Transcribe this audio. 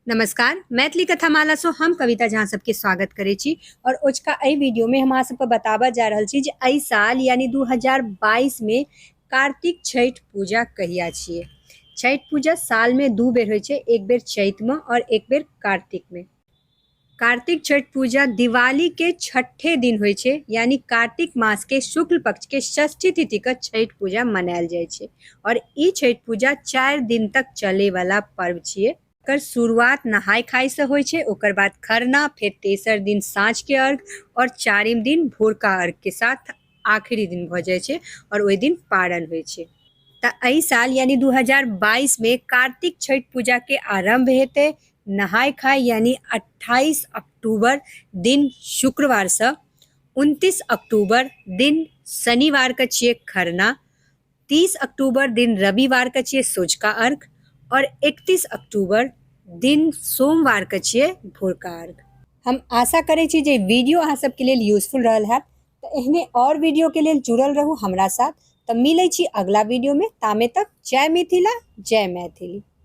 नमस्कार, मैथिली कथामाला से हम कविता झा सबके स्वागत करे छी और ओजका एहि वीडियो में हम अहाँ सबके बताबऽ जा रहल छी जे एहि साल यानी 2022 में कार्तिक छठ पूजा कहिया छियै। छठ पूजा साल में दू बेर होइ छै, एक बेर चैत में और एक बेर कार्तिक में। कार्तिक छठ पूजा दिवाली के छठे दिन होइ छै, यानी कार्तिक मास के शुक्ल पक्ष के षष्ठी तिथि के छठ पूजा मनायल जाइ छै और ई छठ पूजा 4 दिन तक चले वाला पर्व छियै। एकर शुरुआत नहाय खाय से होइ छै, ओकर बाद खरना, फिर तेसर दिन साँझ के अर्घ और चारिम दिन भोरका अर्घ के साथ आखिरी दिन भ जाइ छै और ओहि दिन पारण होइ छै। त एहि साल यानी 2022 में कार्तिक छठ पूजा के आरंभ हेतै नहाय खाय यानी 28 अक्टूबर दिन शुक्रवार से 29 अक्टूबर दिन शनिवार के छियै खरना, 30 अक्टूबर दिन रविवार के छियै सँझुका अर्घ और 31 अक्टूबर दिन सोमवार के छियै भोरका अर्घ। हम आशा करै छी जे वीडियो अहाँ सबके लेल यूजफुल रहल हैत। तो एहने और वीडियो के लेल जुड़ल रहू हमरा साथ। तो मिलै छी अगला वीडियो में, तामे तक जय मिथिला जय मैथिली।